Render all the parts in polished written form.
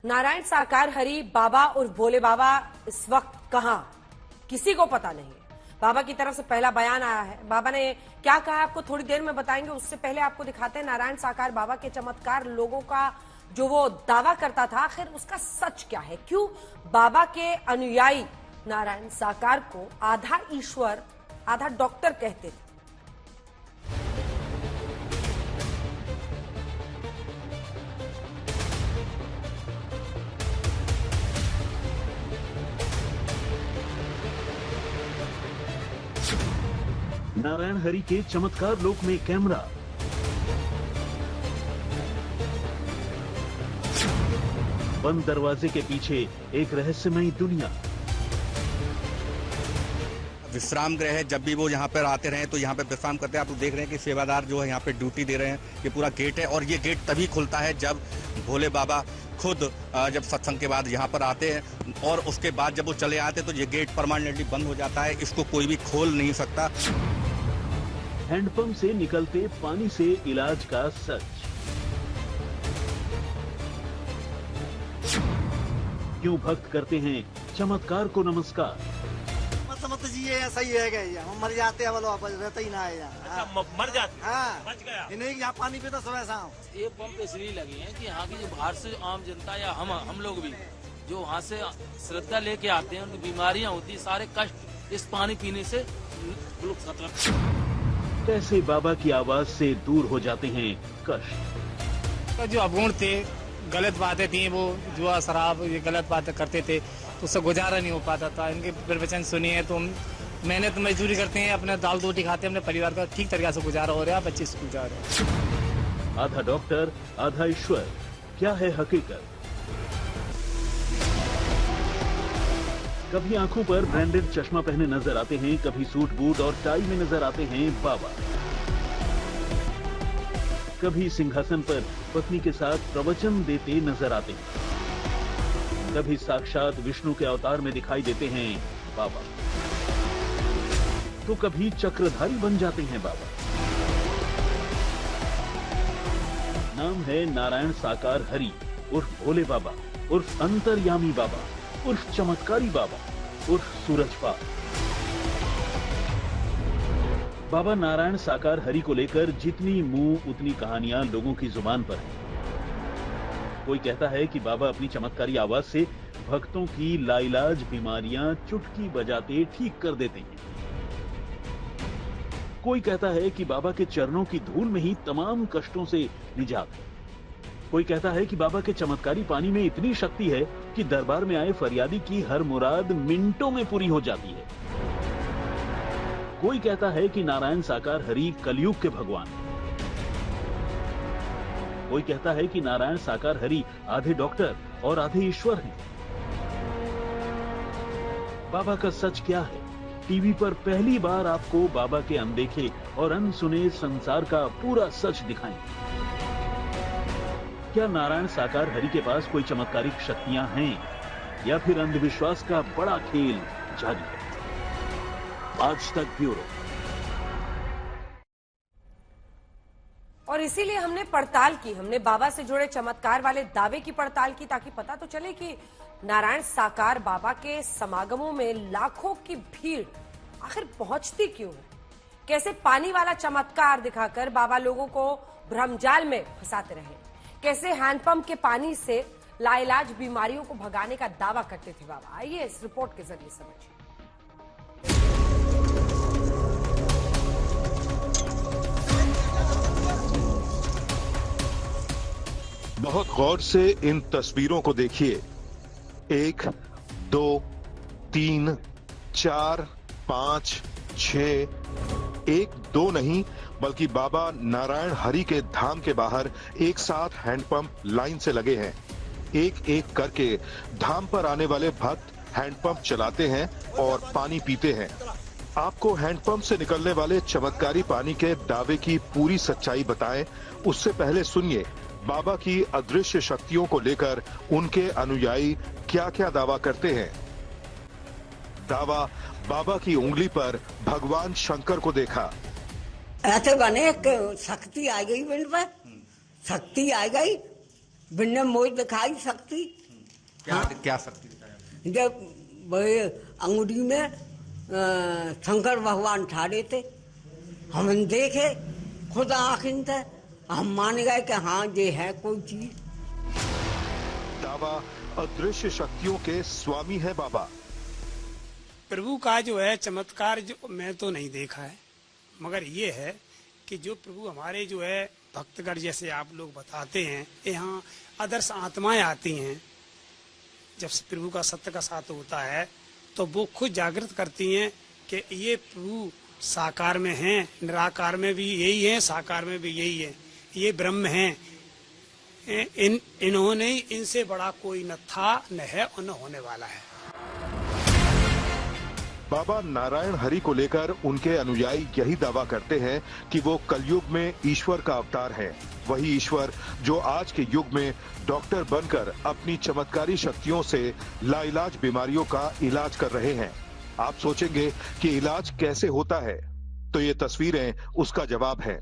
नारायण साकार हरि बाबा और भोले बाबा इस वक्त कहां, किसी को पता नहीं है। बाबा की तरफ से पहला बयान आया है। बाबा ने क्या कहा आपको थोड़ी देर में बताएंगे। उससे पहले आपको दिखाते हैं नारायण साकार बाबा के चमत्कार। लोगों का जो वो दावा करता था, आखिर उसका सच क्या है। क्यों बाबा के अनुयायी नारायण साकार को आधा ईश्वर आधा डॉक्टर कहते थे। नारायण हरि के चमत्कार लोक में कैमरा। बंद दरवाजे के पीछे एक रहस्यमयी दुनिया। विश्राम गृह है, जब भी वो यहाँ पर आते रहे तो यहाँ पे विश्राम करते हैं। आप देख रहे हैं कि सेवादार जो है यहाँ पे ड्यूटी दे रहे हैं। ये पूरा गेट है और ये गेट तभी खुलता है जब भोले बाबा खुद जब सत्संग के बाद यहाँ पर आते हैं, और उसके बाद जब वो चले आते तो ये गेट परमानेंटली बंद हो जाता है। इसको कोई भी खोल नहीं सकता। हैंडपंप से निकलते पानी से इलाज का सच। क्यों भक्त करते हैं चमत्कार को नमस्कार। मत जी ये ऐसा ही है गया, हम मर जाते हैं, वापस रहता ही ना है यहाँ। अच्छा, मर जाते। हाँ, बच गया। इन्हें यहाँ पानी पीता सुबह शाम। ये पंप इसलिए लगी है कि यहाँ की जो बाहर से आम जनता या हम लोग भी जो वहाँ से श्रद्धा लेके आते हैं, उनकी बीमारियाँ होती है, सारे कष्ट इस पानी पीने से कैसे बाबा की आवाज से दूर हो जाते हैं कष्ट। तो जो अगुण थे, गलत बातें थी, वो जुआ शराब ये गलत बातें करते थे, तो उससे गुजारा नहीं हो पाता था। इनके प्रवचन सुनिए तो मेहनत मजदूरी करते हैं, अपने दाल रोटी खाते हैं, अपने परिवार का ठीक तरीके से गुजारा हो रहा है, अच्छे से गुजार रहे हैं। आधा डॉक्टर आधा ईश्वर, क्या है हकीकत। कभी आंखों पर ब्रांडेड चश्मा पहने नजर आते हैं, कभी सूट बूट और टाई में नजर आते हैं बाबा। कभी सिंहासन पर पत्नी के साथ प्रवचन देते नजर आते हैं, कभी साक्षात विष्णु के अवतार में दिखाई देते हैं बाबा, तो कभी चक्रधारी बन जाते हैं बाबा। नाम है नारायण साकार हरि उर्फ भोले बाबा, उर्फ अंतर्यामी बाबा, उर्फ चमत्कारी बाबा, उर्फ सूरजपाल। बाबा नारायण साकार हरि को लेकर जितनी मुंह उतनी कहानियां लोगों की जुबान पर हैं। कोई कहता है कि बाबा अपनी चमत्कारी आवाज से भक्तों की लाइलाज बीमारियां चुटकी बजाते ठीक कर देते हैं। कोई कहता है कि बाबा के चरणों की धूल में ही तमाम कष्टों से निजात है। कोई कहता है कि बाबा के चमत्कारी पानी में इतनी शक्ति है कि दरबार में आए फरियादी की हर मुराद मिनटों में पूरी हो जाती है। कोई कहता है कि नारायण साकार हरि कलयुग के भगवान हैं। कोई कहता है कि नारायण साकार हरि आधे डॉक्टर और आधे ईश्वर हैं। बाबा का सच क्या है। टीवी पर पहली बार आपको बाबा के अनदेखे और अनसुने संसार का पूरा सच दिखाएंगे। क्या नारायण साकार हरि के पास कोई चमत्कारिक शक्तियां हैं या फिर अंधविश्वास का बड़ा खेल जारी है। आज तक ब्यूरो। और इसीलिए हमने पड़ताल की, हमने बाबा से जुड़े चमत्कार वाले दावे की पड़ताल की, ताकि पता तो चले कि नारायण साकार बाबा के समागमों में लाखों की भीड़ आखिर पहुंचती क्यों है। कैसे पानी वाला चमत्कार दिखाकर बाबा लोगों को भ्रमजाल में फंसाते रहे। कैसे हैंडपंप के पानी से लाइलाज बीमारियों को भगाने का दावा करते थे बाबा। आइए इस रिपोर्ट के जरिए समझिए। बहुत गौर से इन तस्वीरों को देखिए। 1, 2, 3, 4, 5, 6, 1, 2 नहीं बल्कि बाबा नारायण हरि के धाम के बाहर एक साथ हैंडपंप लाइन से लगे हैं। एक एक करके धाम पर आने वाले भक्त हैंडपंप चलाते हैं और पानी पीते हैं। आपको हैंडपंप से निकलने वाले चमत्कारी पानी के दावे की पूरी सच्चाई बताएं, उससे पहले सुनिए बाबा की अदृश्य शक्तियों को लेकर उनके अनुयायी क्या क्या दावा करते हैं। दावा, बाबा की उंगली पर भगवान शंकर को देखा। ऐसे बने शक्ति आ गई बिन पर, शक्ति आ गई बिन ने मोज दिखाई शक्ति। क्या शक्ति दिखाया? जब वही अंगुरी में शंकर भगवान ठाड़े थे, हम देखे खुद आँखिन थे, हम मान गए कि हाँ ये है कोई चीज। दावा अदृश्य शक्तियों के स्वामी है बाबा। प्रभु का जो है चमत्कार जो मैं तो नहीं देखा है, मगर ये है कि जो प्रभु हमारे जो है भक्तगण जैसे आप लोग बताते हैं, यहाँ आदर्श आत्माएं आती हैं, जब प्रभु का सत्य का साथ होता है तो वो खुद जागृत करती हैं कि ये प्रभु साकार में हैं, निराकार में भी यही है, साकार में भी यही है, ये ब्रह्म हैं। इन्होंने इनसे बड़ा कोई न था, न है और न होने वाला है। बाबा नारायण हरि को लेकर उनके अनुयायी यही दावा करते हैं कि वो कलयुग में ईश्वर का अवतार है। वही ईश्वर जो आज के युग में डॉक्टर बनकर अपनी चमत्कारी शक्तियों से लाइलाज बीमारियों का इलाज कर रहे हैं। आप सोचेंगे कि इलाज कैसे होता है, तो ये तस्वीरें उसका जवाब है।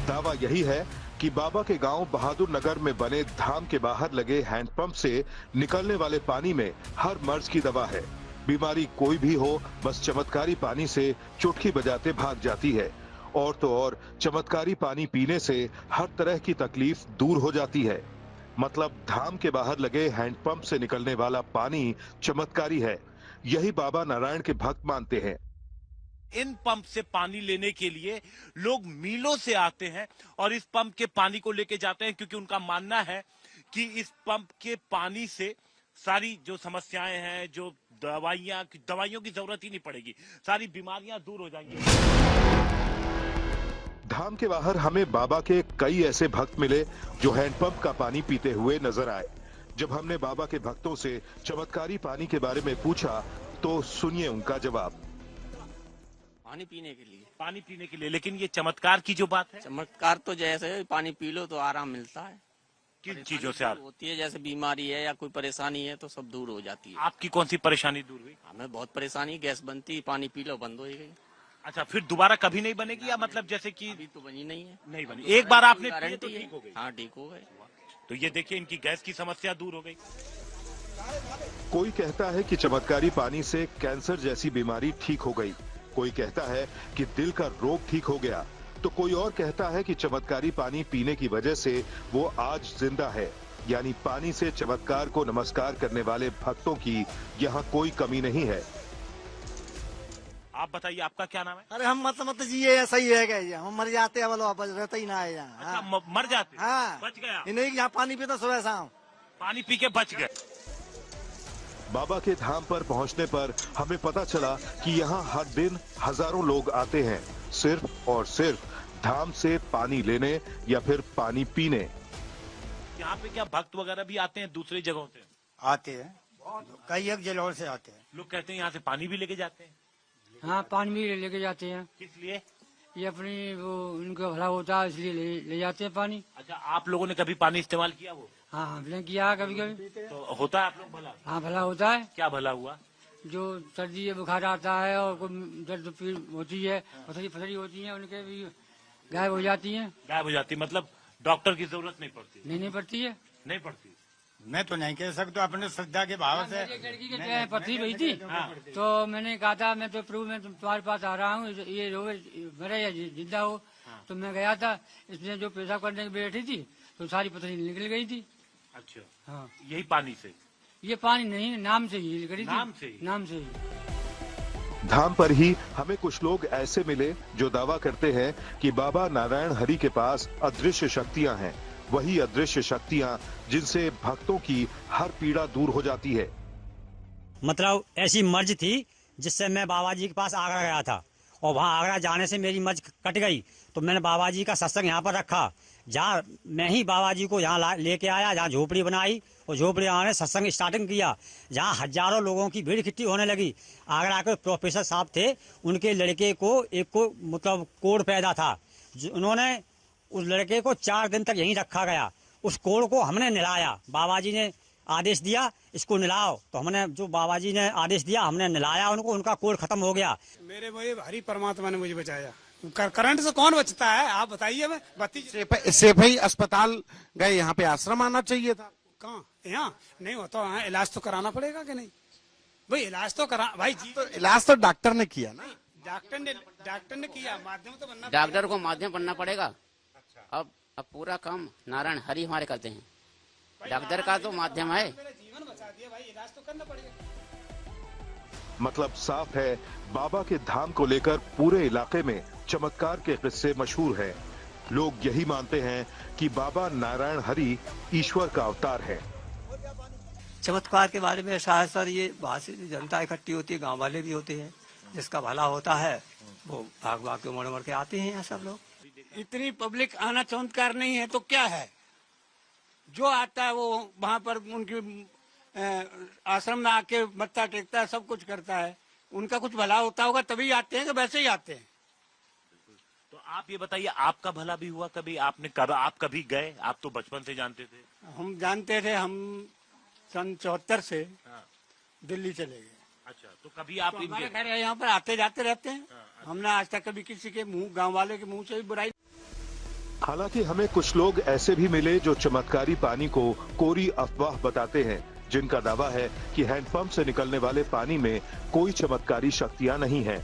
दावा यही है कि बाबा के गांव बहादुर नगर में बने धाम के बाहर लगे हैंडपंप से निकलने वाले पानी में हर मर्ज की दवा है। बीमारी कोई भी हो, बस चमत्कारी पानी से चुटकी बजाते भाग जाती है। और तो और चमत्कारी पानी पीने से हर तरह की तकलीफ दूर हो जाती है। मतलब धाम के बाहर लगे हैंडपंप से निकलने वाला पानी चमत्कारी है, यही बाबा नारायण के भक्त मानते हैं। इन पंप से पानी लेने के लिए लोग मीलों से आते हैं और इस पंप के पानी को लेके जाते हैं, क्योंकि उनका मानना है कि इस पंप के पानी से सारी जो समस्याएं हैं, जो दवाइयों की जरूरत ही नहीं पड़ेगी, सारी बीमारियां दूर हो जाएंगी। धाम के बाहर हमें बाबा के कई ऐसे भक्त मिले जो हैंडपंप का पानी पीते हुए नजर आए। जब हमने बाबा के भक्तों से चमत्कारी पानी के बारे में पूछा तो सुनिए उनका जवाब। पानी पीने के लिए। पानी पीने के लिए, लेकिन ये चमत्कार की जो बात है, चमत्कार तो जैसे पानी पी लो तो आराम मिलता है। किन चीजों से होती है, जैसे बीमारी है या कोई परेशानी है तो सब दूर हो जाती है। आपकी कौन सी परेशानी दूर हुई? हमें बहुत परेशानी, गैस बनती, पानी पी लो बंद हो गई। अच्छा, फिर दोबारा कभी नहीं बनेगी या मतलब जैसे कि अभी तो बनी नहीं है। नहीं बनी, एक बार आपने पिए तो ठीक हो गई? हाँ, ठीक हो गए। तो ये देखिए, इनकी गैस की समस्या दूर हो गई। कोई कहता है कि चमत्कारी पानी से कैंसर जैसी बीमारी ठीक हो गई, कोई कहता है कि दिल का रोग ठीक हो गया, तो कोई और कहता है कि चमत्कारी पानी पीने की वजह से वो आज जिंदा है। यानी पानी से चमत्कार को नमस्कार करने वाले भक्तों की यहाँ कोई कमी नहीं है। आप बताइए, आपका क्या नाम है? अरे हम मत जी ये ऐसा ही है क्या, हम मर जाते हैं, बोलो वापस रहता ही ना है यहाँ। अच्छा, मर जाते? हाँ, बच गया? नहीं, यहाँ पानी पीता सुबह शाम, पानी पी के बच गए। बाबा के धाम पर पहुंचने पर हमें पता चला कि यहाँ हर दिन हजारों लोग आते हैं, सिर्फ और सिर्फ धाम से पानी लेने या फिर पानी पीने। यहाँ पे क्या भक्त वगैरह भी आते हैं दूसरी जगहों से? आते हैं, कई एक जगहों से आते हैं। लोग कहते हैं यहाँ से पानी भी लेके जाते हैं। हाँ, पानी भी लेके जाते हैं। किस लिए? ये अपनी वो उनका भला होता है, इसलिए ले जाते हैं पानी। अच्छा, आप लोगों ने कभी पानी इस्तेमाल किया? वो हाँ, हमने किया कभी कभी। तो होता है आप लोग भला? हाँ, भला होता है। क्या भला हुआ? जो सर्दी है, बुखार आता है और कोई दर्द पीड़ होती है, फसली होती है, उनके भी गायब हो जाती है। गायब हो जाती, मतलब डॉक्टर की जरूरत नहीं पड़ती? नहीं पड़ती है। नहीं पड़ती। मैं तो नहीं कह सकता, अपने श्रद्धा के भाव से। लड़की के पथरी हुई थी, तो मैंने कहा था मैं तो प्रभु में तुम्हारे पास आ रहा हूँ, ये मरे या जिंदा हो। तो मैं गया था, इसमें जो पेशाब करने की बैठी थी तो सारी पथरी निकल गई थी। अच्छा, हाँ, यही पानी से? ये पानी नहीं, नाम से ही निकली थी। नाम से? नाम से ही। धाम पर ही हमें कुछ लोग ऐसे मिले जो दावा करते हैं कि बाबा नारायण हरि के पास अदृश्य शक्तियां हैं, वही अदृश्य शक्तियां जिनसे भक्तों की हर पीड़ा दूर हो जाती है। मतलब ऐसी मर्ज थी जिससे मैं बाबा जी के पास आगरा गया था, और वहाँ आगरा जाने से मेरी मर्ज कट गई, तो मैंने बाबा जी का सत्संग यहाँ पर रखा, जहाँ मैं ही बाबा जी को यहाँ लेके आया, जहाँ झोपड़ी बनाई और झोपड़ी ने सत्संग स्टार्टिंग किया, जहाँ हजारों लोगों की भीड़ इकट्ठी होने लगी। आगरा के प्रोफेसर साहब थे, उनके लड़के को एक को मतलब कोढ़ पैदा था, उन्होंने उस लड़के को 4 दिन तक यहीं रखा गया। उस कोढ़ को हमने नहलाया, बाबा जी ने आदेश दिया इसको नहलाओ, तो हमने जो बाबा जी ने आदेश दिया हमने नहलाया उनको, उनका कोढ़ खत्म हो गया। मेरे वही हरि परमात्मा ने मुझे बचाया, करंट से कौन बचता है, आप बताइए। मैं बत्ती सेफई अस्पताल गए, यहाँ पे आश्रम आना चाहिए था। कहाँ, यहाँ नहीं होता, वहाँ इलाज तो कराना पड़ेगा कि नहीं भाई? इलाज तो करा भाई जी, तो इलाज तो डॉक्टर ने किया ना। डॉक्टर ने किया, माध्यम तो बनना, डॉक्टर को माध्यम बनना पड़ेगा। अब पूरा काम नारायण हरि हमारे करते हैं, डॉक्टर का तो माध्यम है। जीवन बचा दिया भाई, इलाज तो करना पड़ेगा। मतलब साफ है, बाबा के धाम को लेकर पूरे इलाके में चमत्कार के किस्से मशहूर हैं। लोग यही मानते हैं कि बाबा नारायण हरि ईश्वर का अवतार है। चमत्कार के बारे में ऐसा है सर, ये बाहर से जनता इकट्ठी होती है, गांव वाले भी होते हैं, जिसका भला होता है वो भाग भाग के मर के आते हैं यहाँ सब लोग। इतनी पब्लिक आना चमत्कार नहीं है तो क्या है? जो आता है वो वहाँ पर उनकी आश्रम में आके मत्था टेकता है, सब कुछ करता है, उनका कुछ भला होता होगा तभी आते हैं कि वैसे ही आते हैं? तो आप ये बताइए, आपका भला भी हुआ कभी? आप कभी गए? आप तो बचपन से जानते थे। हम जानते थे, हम सन 74 से दिल्ली चले गए। अच्छा, तो कभी आप तो हमारे घर यहाँ पर आते जाते रहते हैं। हमने आज तक कभी किसी के मुंह, गांव वाले के मुंह से भी बुराई। हालांकि हमें कुछ लोग ऐसे भी मिले जो चमत्कारी पानी को कोरी अफवाह बताते हैं, जिनका दावा है कि हैंडपंप से निकलने वाले पानी में कोई चमत्कारी शक्तियां नहीं हैं।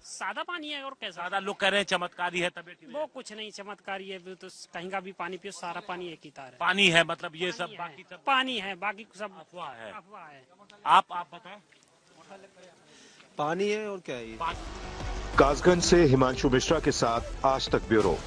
सादा पानी है और कैसा? सादा लोग कह रहे हैं चमत्कारी है, तबियत वो कुछ नहीं चमत्कारी है, वो तो कहीं का भी पानी पियो, सारा पानी एक ही तार है। पानी है, मतलब ये सब बाकी सब पानी है, बाकी सब अफवाह है। अफवाह है। आप बताएं। पानी है और क्या है ये? कासगंज से हिमांशु मिश्रा के साथ आज तक ब्यूरो।